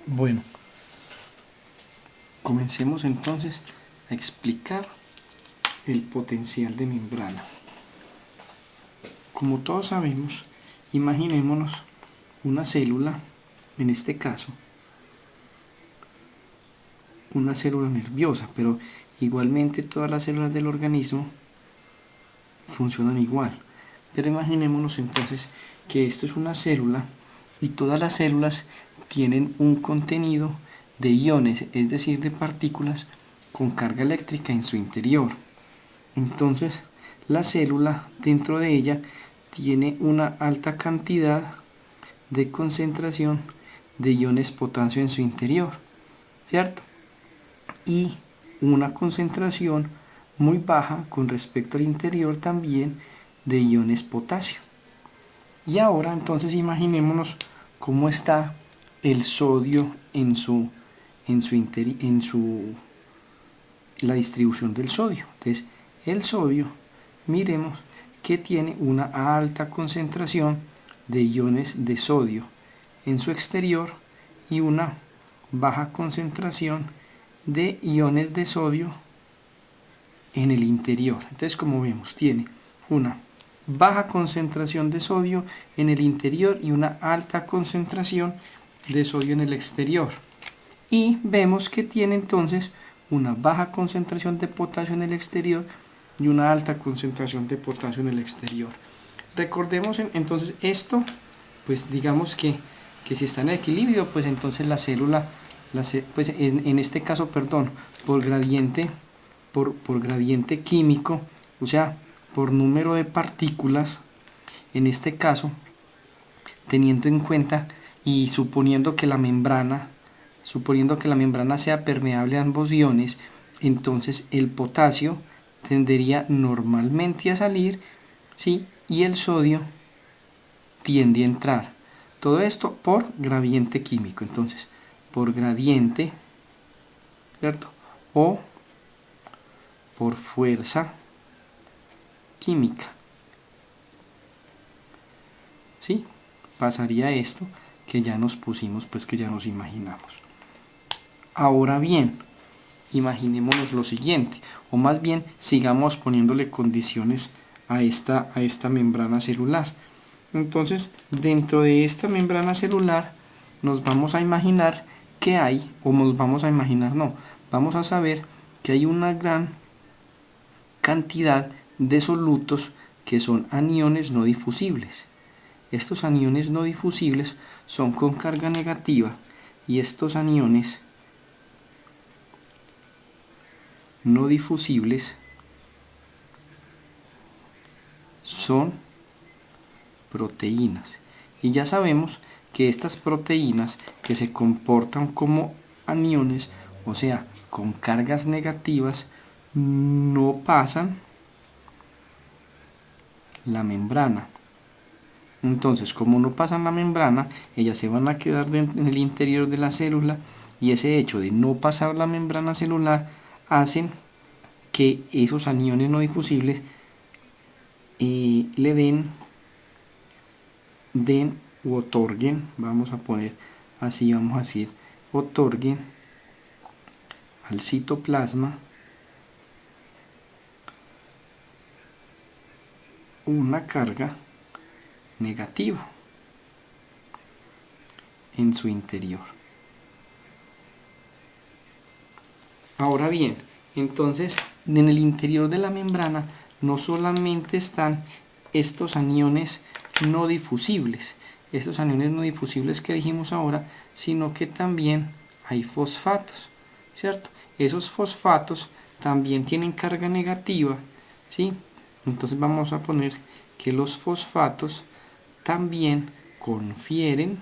Bueno, comencemos entonces a explicar el potencial de membrana. Como todos sabemos, imaginémonos una célula, en este caso, una célula nerviosa, pero igualmente todas las células del organismo funcionan igual. Pero imaginémonos entonces que esto es una célula y todas las células tienen un contenido de iones, es decir, de partículas con carga eléctrica en su interior. Entonces, la célula dentro de ella tiene una alta cantidad de concentración de iones potasio en su interior, ¿cierto? Y una concentración muy baja con respecto al interior también de iones potasio. Y ahora entonces imaginémonos cómo está el sodio la distribución del sodio. Entonces, el sodio, miremos que tiene una alta concentración de iones de sodio en su exterior y una baja concentración de iones de sodio en el interior. Entonces, como vemos, tiene una baja concentración de sodio en el interior y una alta concentración de sodio en el exterior. Y vemos que tiene entonces una baja concentración de potasio en el exterior y una alta concentración de potasio en el exterior. Recordemos entonces esto, pues digamos que si está en equilibrio, pues entonces la célula, pues en este caso, perdón, por gradiente químico, o sea, por número de partículas, en este caso, teniendo en cuenta y suponiendo que la membrana sea permeable a ambos iones, entonces el potasio tendería normalmente a salir, ¿sí? Y el sodio tiende a entrar. Todo esto por gradiente químico. Entonces, por gradiente, ¿cierto? O por fuerza química. ¿Sí? Pasaría esto que ya nos pusimos, pues que ya nos imaginamos. Ahora bien, imaginémonos lo siguiente, o más bien sigamos poniéndole condiciones a esta membrana celular. Entonces, dentro de esta membrana celular nos vamos a imaginar que hay, o nos vamos a imaginar, no, vamos a saber que hay una gran cantidad de solutos que son aniones no difusibles. Estos aniones no difusibles son con carga negativa y estos aniones no difusibles son proteínas. Y ya sabemos que estas proteínas que se comportan como aniones, o sea, con cargas negativas, no pasan la membrana. Entonces, como no pasan la membrana, ellas se van a quedar en el interior de la célula y ese hecho de no pasar la membrana celular hacen que esos aniones no difusibles le den u otorguen, vamos a poner así, vamos a decir, otorguen al citoplasma una carga negativa en su interior. Ahora bien, entonces en el interior de la membrana no solamente están estos aniones no difusibles, que dijimos ahora, sino que también hay fosfatos, ¿cierto? Esos fosfatos también tienen carga negativa, ¿sí? Entonces vamos a poner que los fosfatos también confieren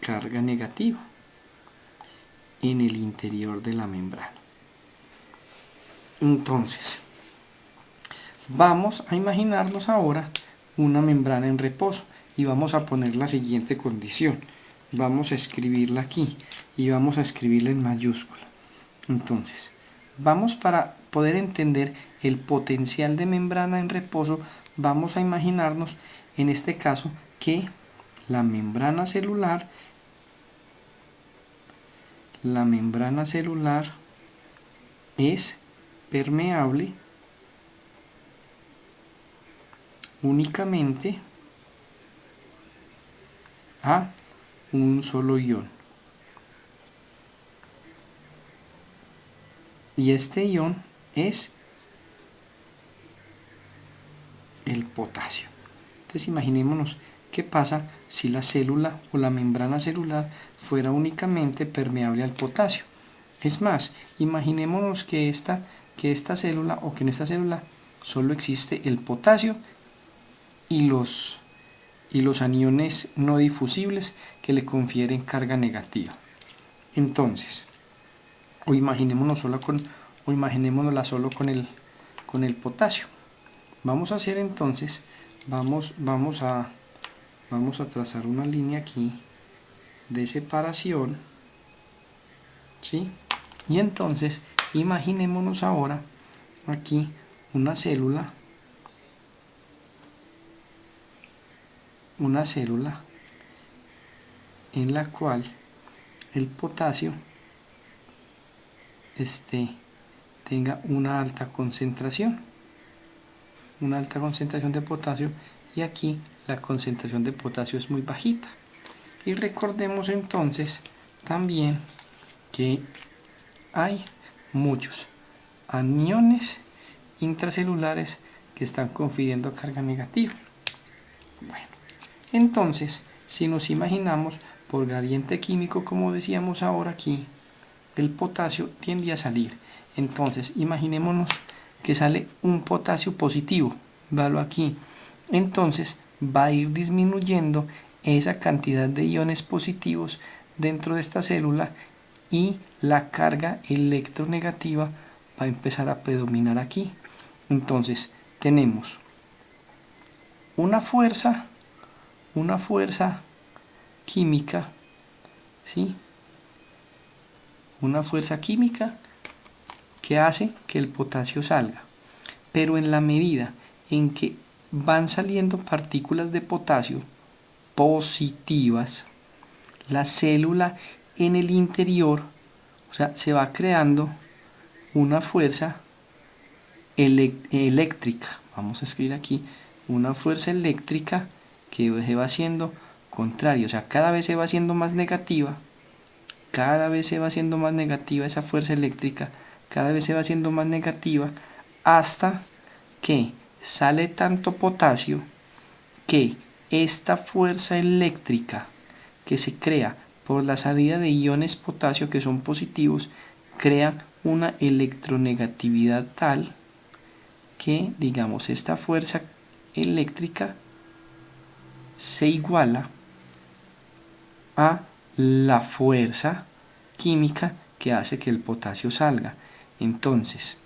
carga negativa en el interior de la membrana. Entonces, vamos a imaginarnos ahora una membrana en reposo y vamos a poner la siguiente condición. Vamos a escribirla aquí y vamos a escribirla en mayúscula. Entonces, vamos, para poder entender el potencial de membrana en reposo, vamos a imaginarnos en este caso que la membrana celular la membrana celular es permeable únicamente a un solo ion. Y este ion es el potasio. Entonces imaginémonos qué pasa si la célula o la membrana celular fuera únicamente permeable al potasio. Es más, imaginémonos que esta célula o que en esta célula solo existe el potasio y los aniones no difusibles que le confieren carga negativa. Entonces, o imaginémonosla solo con el potasio. Vamos a hacer entonces, vamos a trazar una línea aquí de separación, ¿sí? Y entonces imaginémonos ahora aquí una célula en la cual el potasio tenga una alta concentración de potasio, y aquí la concentración de potasio es muy bajita. Y recordemos entonces también que hay muchos aniones intracelulares que están confiriendo carga negativa. Bueno, entonces, si nos imaginamos por gradiente químico, como decíamos ahora aquí, el potasio tiende a salir. Entonces, imaginémonos que sale un potasio positivo, véalo aquí. Entonces, va a ir disminuyendo esa cantidad de iones positivos dentro de esta célula y la carga electronegativa va a empezar a predominar aquí. Entonces, tenemos una fuerza química, ¿sí? Una fuerza química que hace que el potasio salga. Pero en la medida en que van saliendo partículas de potasio positivas, la célula en el interior, o sea, se va creando una fuerza eléctrica. Vamos a escribir aquí una fuerza eléctrica que se va haciendo contraria, o sea, cada vez se va haciendo más negativa, esa fuerza eléctrica, cada vez se va haciendo más negativa, hasta que sale tanto potasio que esta fuerza eléctrica que se crea por la salida de iones potasio que son positivos crea una electronegatividad tal que, digamos, esta fuerza eléctrica se iguala a la fuerza química que hace que el potasio salga. Entonces,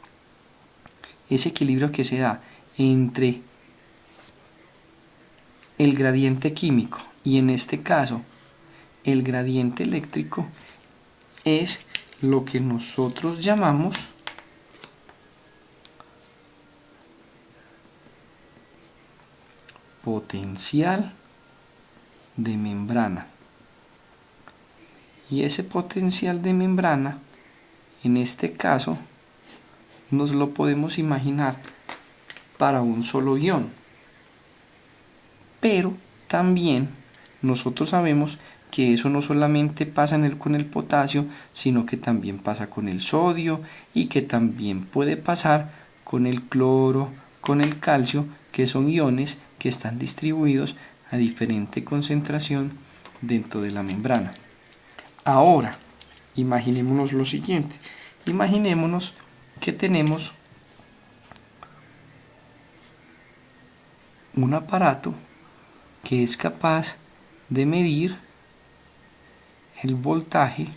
ese equilibrio que se da entre el gradiente químico y en este caso el gradiente eléctrico es lo que nosotros llamamos potencial de membrana. Y ese potencial de membrana, en este caso, nos lo podemos imaginar para un solo ion. Pero también nosotros sabemos que eso no solamente pasa con el potasio, sino que también pasa con el sodio y que también puede pasar con el cloro, con el calcio, que son iones que están distribuidos a diferente concentración dentro de la membrana. Ahora, imaginémonos lo siguiente. Imaginémonos que tenemos un aparato que es capaz de medir el voltaje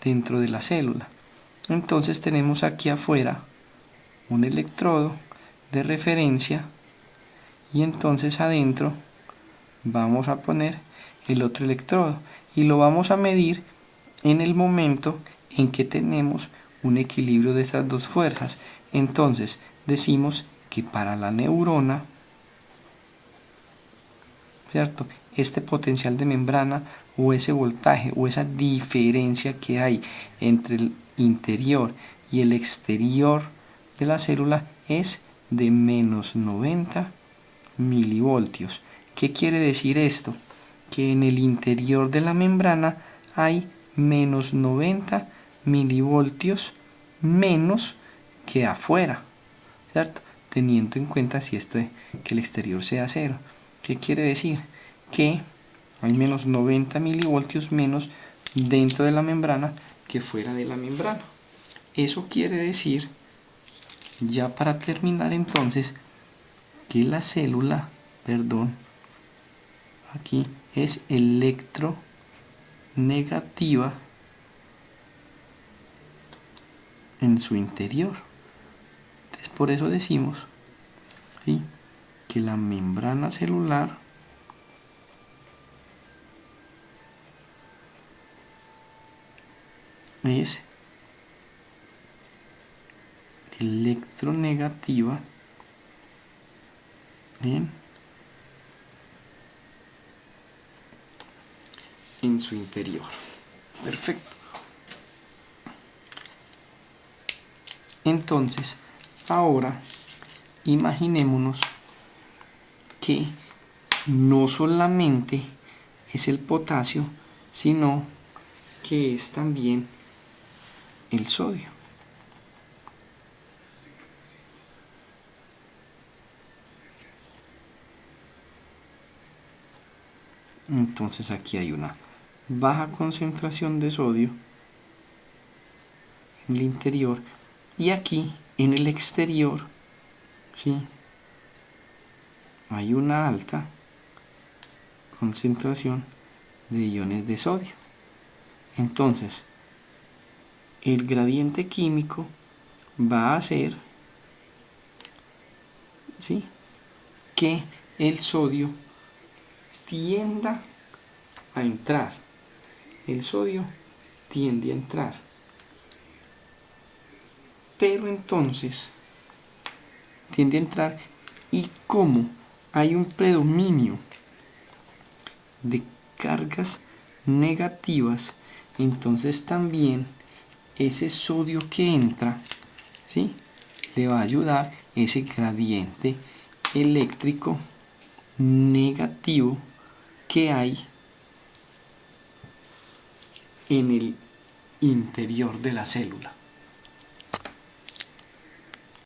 dentro de la célula. Entonces tenemos aquí afuera un electrodo de referencia y entonces adentro vamos a poner el otro electrodo y lo vamos a medir en el momento en que tenemos un equilibrio de estas dos fuerzas. Entonces decimos que para la neurona, ¿cierto?, este potencial de membrana o ese voltaje o esa diferencia que hay entre el interior y el exterior de la célula es de menos 90 milivoltios. ¿Qué quiere decir esto? Que en el interior de la membrana hay menos 90 milivoltios menos que afuera, ¿cierto? Teniendo en cuenta si que el exterior sea cero. ¿Qué quiere decir? Que hay menos 90 milivoltios menos dentro de la membrana que fuera de la membrana. Eso quiere decir, ya para terminar entonces, que la célula, aquí es electronegativa en su interior. Entonces, por eso decimos, ¿sí?, que la membrana celular es electronegativa en su interior. Perfecto. Entonces, ahora imaginémonos que no solamente es el potasio, sino que es también el sodio. Entonces aquí hay una baja concentración de sodio en el interior y aquí en el exterior, ¿sí?, hay una alta concentración de iones de sodio. Entonces, el gradiente químico va a hacer, ¿sí?, que el sodio tienda a entrar. El sodio tiende a entrar. Pero entonces, tiende a entrar, y como hay un predominio de cargas negativas, entonces también ese sodio que entra, ¿sí?, le va a ayudar ese gradiente eléctrico negativo que hay en el interior de la célula.